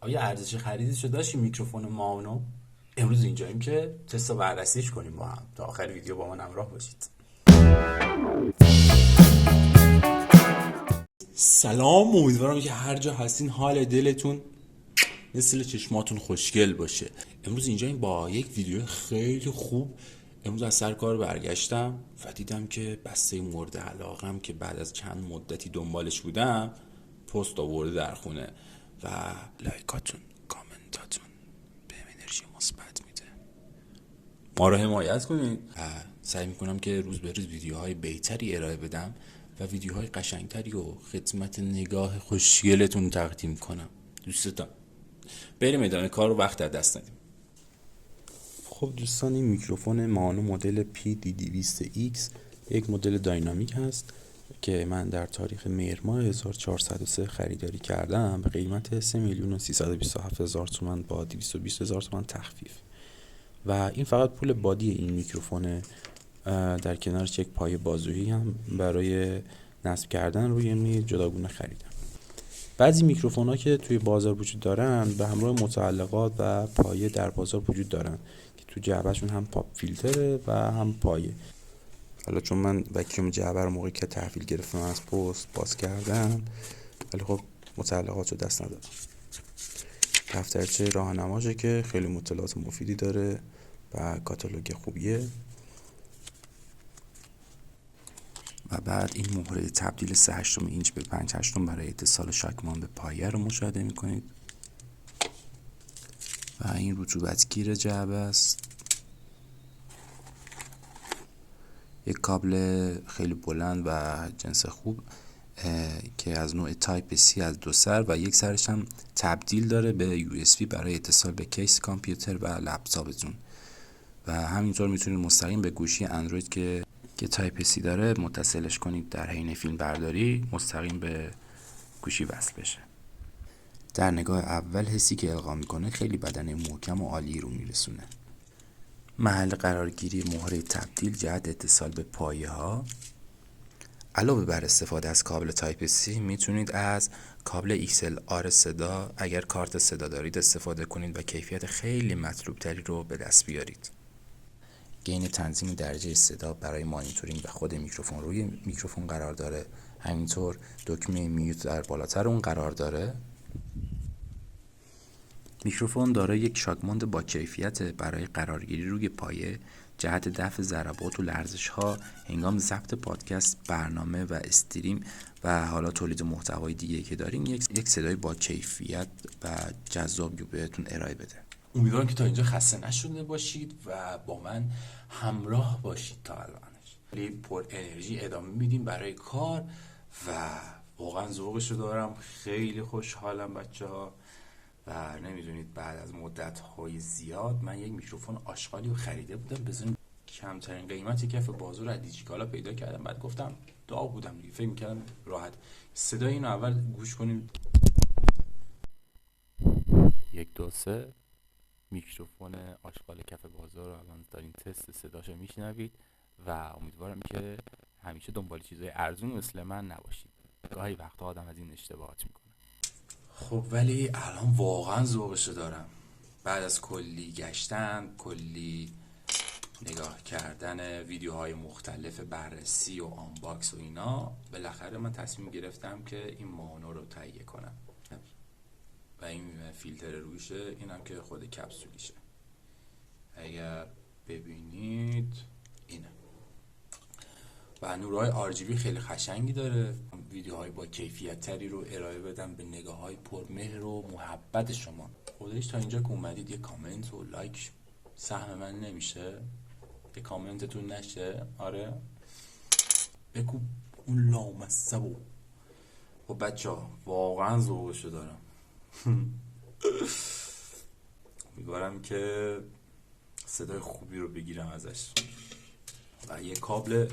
آیا ارزش خریدش رو داشت میکروفون مانو؟ امروز اینجاییم که تست و بررسیش کنیم با هم. تا آخر ویدیو با من همراه باشید. سلام، امیدوارم که هر جا هستین حال دلتون مثل چشماتون خوشگل باشه. امروز اینجاییم با یک ویدیو خیلی خوب. امروز از سر کار برگشتم و دیدم که بسته مورد علاقم که بعد از چند مدتی دنبالش بودم پست آورده در خونه و لایکاتون، کامنتاتون بهم انرژی مثبت میده. ما رو حمایت کنید. سعی میکنم که روز به روز ویدیوهای بهتری ارائه بدم و ویدیوهای قشنگتری و خدمت نگاه خوشگلتون تقدیم کنم. دوستتان. بریم ادامه کار رو وقت دست ندیم. خب دوستان، این میکروفون مانو مدل PD200X یک مدل داینامیک هست که من در تاریخ مهر ماه 1403 خریداری کردم به قیمت 3,327,000 تومان با 220,000 تومان تخفیف. و این فقط پول بادی این میکروفونه. در کنارش یک پایه بازویی هم برای نصب کردن روی میز جداگونه خریدم. بعضی میکروفون ها که توی بازار وجود دارن به همراه متعلقات و پایه در بازار وجود دارن که تو جعبهشون هم پاپ فیلتره و هم پایه. حالا چون من وکیوم جعبه رو موقعی که تحویل گرفتم از پست باز کردم، ولی خب متعلقات رو دست ندادم. دفترچه راهنماشه که خیلی مطالعات مفیدی داره و کاتالوگ خوبیه. و بعد این مهره تبدیل 3/8 اینچ به 5/8 برای اتصال شاکمان به پایه رو مشاهده میکنید. و این رطوبتگیر جعبه است. یک کابل خیلی بلند و جنس خوب که از نوع تایپ C از دو سر و یک سرش هم تبدیل داره به USB برای اتصال به کیس کامپیوتر و لپتاپتون. و همینطور میتونید مستقیم به گوشی اندروید که تایپ C داره متصلش کنید. در حین فیلم برداری مستقیم به گوشی وصل بشه. در نگاه اول حسی که القا میکنه خیلی بدنه محکم و عالی رو میرسونه. محل قرارگیری مهره تبدیل جهت اتصال به پایه ها. علاوه بر استفاده از کابل تایپ C میتونید از کابل XLR صدا اگر کارت صدا دارید استفاده کنید و کیفیت خیلی مطلوب تری رو به دست بیارید. گین تنظیم درجه صدا برای مانیتورینگ و خود میکروفون روی میکروفون قرار داره. همینطور دکمه میوت در بالاتر اون قرار داره. میکروفون دارای یک شاکماند با کیفیت برای قرارگیری روی پایه جهت دفع ضربات و لرزش‌ها هنگام ضبط پادکست، برنامه و استریم و حالا تولید محتوای دیگه که داریم یک صدای با کیفیت و جذابی بهتون ارائه بده. امیدوارم که تا اینجا خسته نشده باشید و با من همراه باشید تا الانش. خیلی پر انرژی ادامه میدیم برای کار و واقعا ذوقشو دارم. خیلی خوشحالم بچه‌ها. و نمیدونید بعد از مدت‌های زیاد من یک میکروفون آشغالی رو خریده بودم بزنین کمترین قیمتی کف بازار از دیجیکالا پیدا کردم. بعد گفتم داغ بودم دیگه، فکر می‌کردم راحت. صدای اینو اول گوش کنیم. 1 2 3 میکروفون آشغال کف بازار رو الان دارین تست صداشو میشنوید و امیدوارم که همیشه دنبال چیزای ارزون مثل من نباشید. گاهی وقتا آدم از این اشتباهات میکنه. خب ولی الان واقعا ذوقشو دارم. بعد از کلی گشتن، کلی نگاه کردن ویدیوهای مختلف بررسی و آنباکس و اینا، بالاخره من تصمیم گرفتم که این مانو رو تهیه کنم. و این فیلتر روشه، اینم که خود کپسولیشه. اگر ببینید اینه. و نورهای RGB خیلی قشنگی داره. ویدیوهای با کیفیت تری رو ارائه بدم به نگاه های پرمهر و محبت شما. خودش تا اینجا که اومدید یه کامنت و لایک سهم من نمیشه؟ یه کامنتتون نشه؟ آره؟ بگو اون لامصبو. خب بچه ها واقعا ذوقشو دارم. امیدوارم که صدای خوبی رو بگیرم ازش. و یه کابل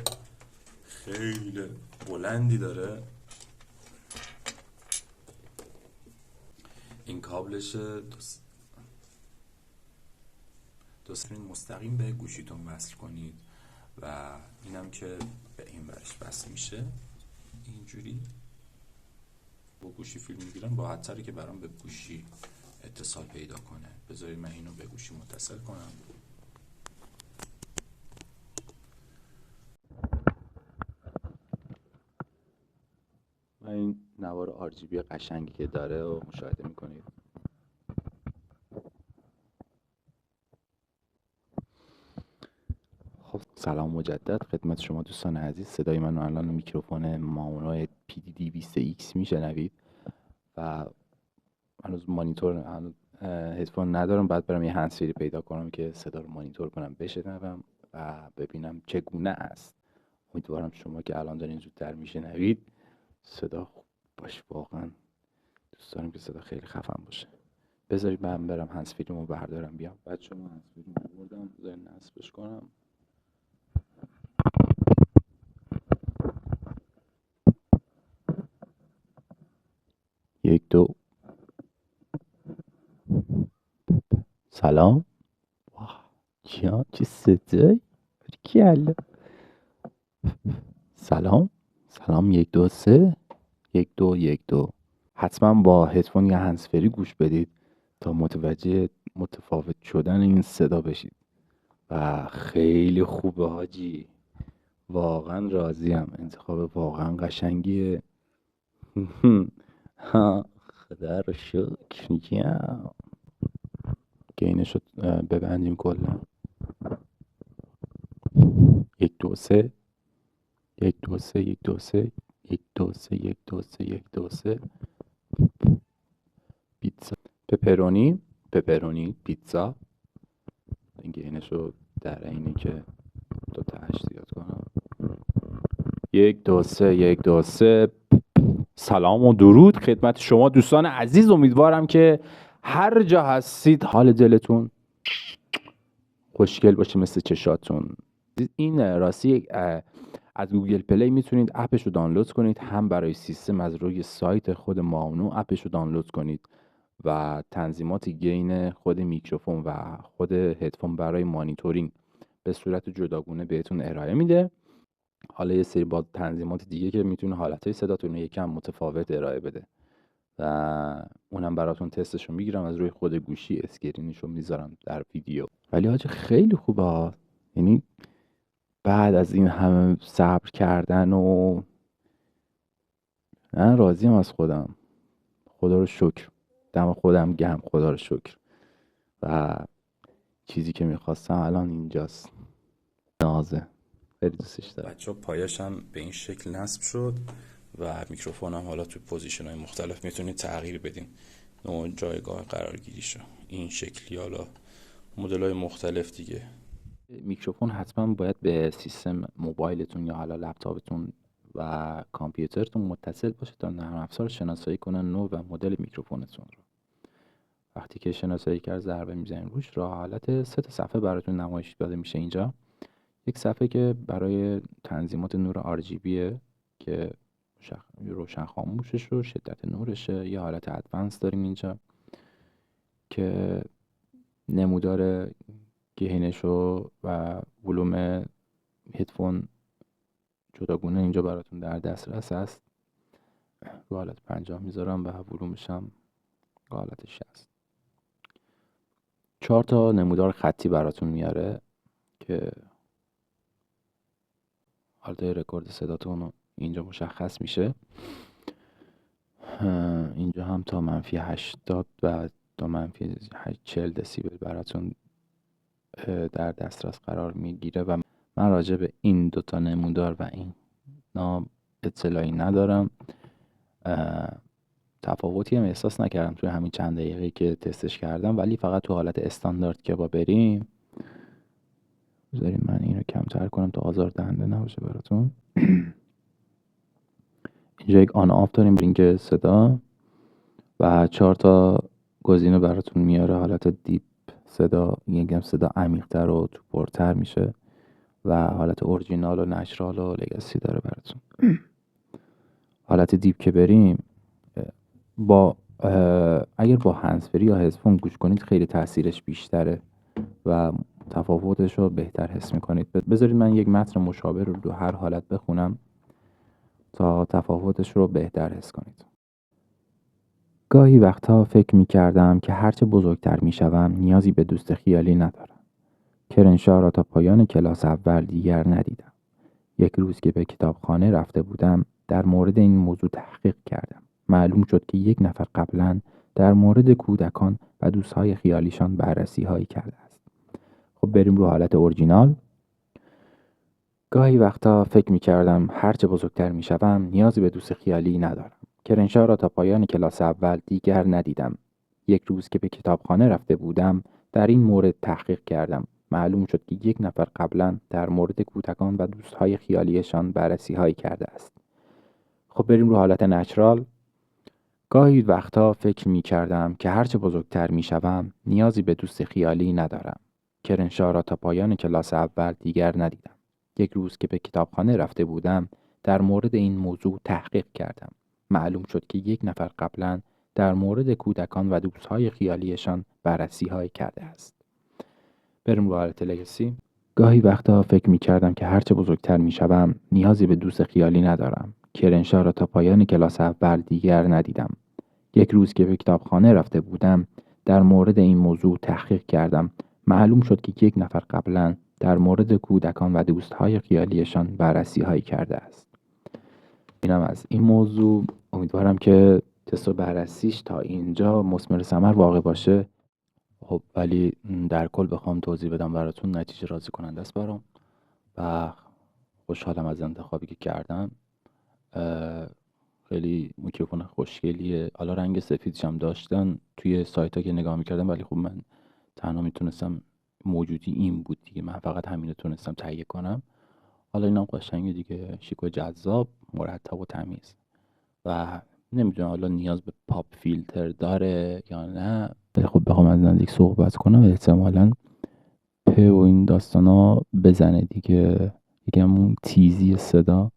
خیلی بلندی داره. این کابلش دوست مستقیم به گوشیتون وصل کنید و اینم که به این ورش وصل میشه اینجوری. با گوشی فیلم میگیرم راحت تره که برام به گوشی اتصال پیدا کنه. بذارید من اینو به گوشی متصل کنم. و این نوار RGB قشنگی که داره و مشاهده میکنید. خب سلام مجدد خدمت شما دوستان عزیز. صدای من الان میکروفون مانو PD200X میشنوید و هنوز هدفون ندارم. بعد برم یه هندزفری پیدا کنم که صدا رو مانیتور کنم، بشنوم و ببینم چگونه است. امیدوارم شما که الان دارین زودتر میشنوید صدا خوب باشه. واقعا دوست دارم که صدا خیلی خفن باشه. بذارید من برم هندزفریمو بردارم بیام. بعد شما هندزفریمو بردم، بذارید نصبش کنم. یک دو. سلام. واه جان چه صدایی کلا. سلام یک دو سه. یک دو یک دو. حتما با هدفون یا هندزفری گوش بدید تا متوجه متفاوت شدن این صدا بشید و خیلی خوبه حاجی. واقعا راضیم. انتخاب واقعا قشنگیه. خدا رو شکر. گینش رو ببندیم کلا. یک دو سه. یک دو سه یک دو سه. یک دو سه یک دو سه یک دو سه. پیتزا پپرونی پیتزا. این گینش رو در اینی که دو تا هشت زیاد کنم. یک دو سه یک دو سه. سلام و درود خدمت شما دوستان عزیز. امیدوارم که هر جا هستید حال دلتون خوشگل باشه مثل چشاتون. این راستی از گوگل پلی میتونید اپش رو دانلود کنید، هم برای سیستم از روی سایت خود مانو اپش رو دانلود کنید و تنظیمات گین خود میکروفون و خود هدفون برای مانیتورینگ به صورت جداگونه بهتون ارائه میده. حالا یه سری با تنظیمات دیگه که میتونه حالتهای صداتون رو یکم متفاوت ارائه بده و اونم براتون تستشو میگیرم از روی خود گوشی، اسکرینشو میذارم در ویدیو. ولی حاجی خیلی خوبه. یعنی بعد از این همه صبر کردن و من راضیم از خودم. خدا رو شکر. دم خودم گرم. خدا رو شکر. و چیزی که میخواستم الان اینجاست. نازه خیلی دوستش دارم. بچه پایش هم به این شکل نصب شد و میکروفون هم حالا تو پوزیشن های مختلف میتونید تغییر بدین نوع جایگاه قرارگیریشو. این شکلی حالا مدل های مختلف دیگه. میکروفون حتما باید به سیستم موبایلتون یا حالا لپتاپتون و کامپیوترتون متصل باشه تا نرم افزار شناسایی کنن نوع و مدل میکروفونتون رو. وقتی که شناسایی کرد ضربه میزنین روش، راه حالت 3 صفحه براتون نمایش داده میشه. اینجا یک صفحه که برای تنظیمات نور RGB که روشن خاموشش و شدت نورشه. یه حالت ادوانس داریم اینجا که نمودار گینشو و ولوم هدفون جداگونه اینجا براتون در دسترس هست. رو حالت 50 میذارم و ولومش هم رو حالت 60. 4 تا نمودار خطی براتون میاره که حالت رکورد صداتون اینجا مشخص میشه. اینجا هم تا -80 و تا -40 دسیبل براتون در دسترس قرار میگیره و من راجع به این دوتا نمودار و این اطلاعی ندارم. تفاوتی هم احساس نکردم توی همین چند دقیقه که تستش کردم، ولی فقط تو حالت استاندارد که با بریم. بذاریم من اینو کمتر کنم تا آزاردهنده نباشه براتون. اینجا یک آن آف داریم برینگ صدا و 4 تا گزینه براتون میاره. حالت دیپ صدا، یکم صدا عمیق‌تر و تو پرتر میشه و حالت اورجینال و نچرال و لگاسی داره براتون. حالت دیپ که بریم با اگر با هندزفری یا هدفون گوش کنید خیلی تاثیرش بیشتره و تفاوتش رو بهتر حس میکنید. بذارید من یک متن مشابه رو دو هر حالت بخونم تا تفاوتش رو بهتر حس کنید. گاهی وقتها فکر می کردم که هرچه بزرگتر می شوم نیازی به دوست خیالی ندارم. کرنشاه را تا پایان کلاس اول دیگر ندیدم. یک روز که به کتابخانه رفته بودم در مورد این موضوع تحقیق کردم. معلوم شد که یک نفر قبلا در مورد کودکان و دوستهای خیالیشان بررسی هایی کرده است. خب بریم رو حالت اورجینال. گاهی وقتا فکر می کردم هرچه بزرگتر می شوم نیازی به دوست خیالی ندارم. کرنشاه را تا پایان کلاس اول دیگر ندیدم. یک روز که به کتابخانه رفته بودم در این مورد تحقیق کردم. معلوم شد که یک نفر قبلا در مورد کودکان و دوستهای خیالیشان بررسی هایی کرده است. خب بریم رو حالت نچرال. گاهی وقتا فکر می کردم که هرچه بزرگتر می شوم نیازی به دوست خیالی ندارم. کرنشاه را تا پایان کلاس اول دیگر ندیدم. یک روز که به کتابخانه رفته بودم در مورد این موضوع تحقیق کردم. معلوم شد که یک نفر قبلا در مورد کودکان و دوستهای خیالیشان بررسی های کرده است. بریم رو حالت لگسی. گاهی وقتا فکر می کردم که هرچه بزرگتر می شوم نیازی به دوست خیالی ندارم. کرنشاه را تا پایان کلاس اول دیگر ندیدم. یک روز که به کتابخانه رفته بودم در مورد این موضوع تحقیق کردم. معلوم شد که یک نفر قبلا در مورد کودکان و دوستهای خیالیشان بررسی هایی کرده است. اینم از این موضوع. امیدوارم که تست و بررسیش تا اینجا مثمر ثمر واقع باشه. خب ولی در کل بخوام توضیح بدم براتون نتیجه راضی کننده است برام و خوشحالم از انتخابی که کردم. خیلی میکروفون خوشگلیه. حالا رنگ سفیدش هم داشتن توی سایت ها که نگاه میکردم، ولی خب من تنها میتونستم موجودی این بود دیگه، من فقط همینو تونستم تهیه کنم. حالا اینم قشنگه دیگه، شیک و جذاب، مرتب و تمیز و نمیدونم حالا نیاز به پاپ فیلتر داره یا نه. ولی خب بخوام از نزدیک صحبت کنم احتمالاً و این داستانا بزنه دیگه، یکم اون تیزی صدا.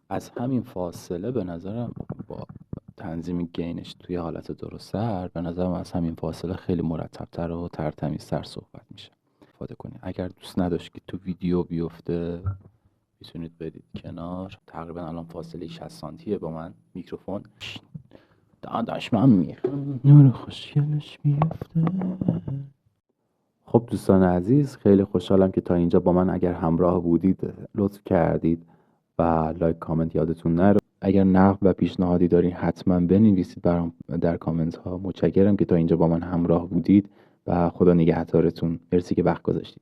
از همین فاصله به نظرم با تنظیم گینش توی حالت درست‌تر به نظرم از همین فاصله خیلی مرتب‌تر و ترتمیزتر صحبت میشه. استفاده کنید. اگر دوست نداشت که تو ویدیو بیفته میتونید برید کنار. تقریبا الان فاصله 60 سانتیه با من میکروفون. داداش من میخوام نور خوشگلش بیفته. خب دوستان عزیز، خیلی خوشحالم که تا اینجا با من اگر همراه بودید لطف کردید و لایک کامنت یادتون نره. اگر نقد و پیشنهادی دارین حتما بنویسید برام در کامنت ها. متشکرم که تا اینجا با من همراه بودید و خدا نگهدارتون. مرسی که وقت گذاشتید.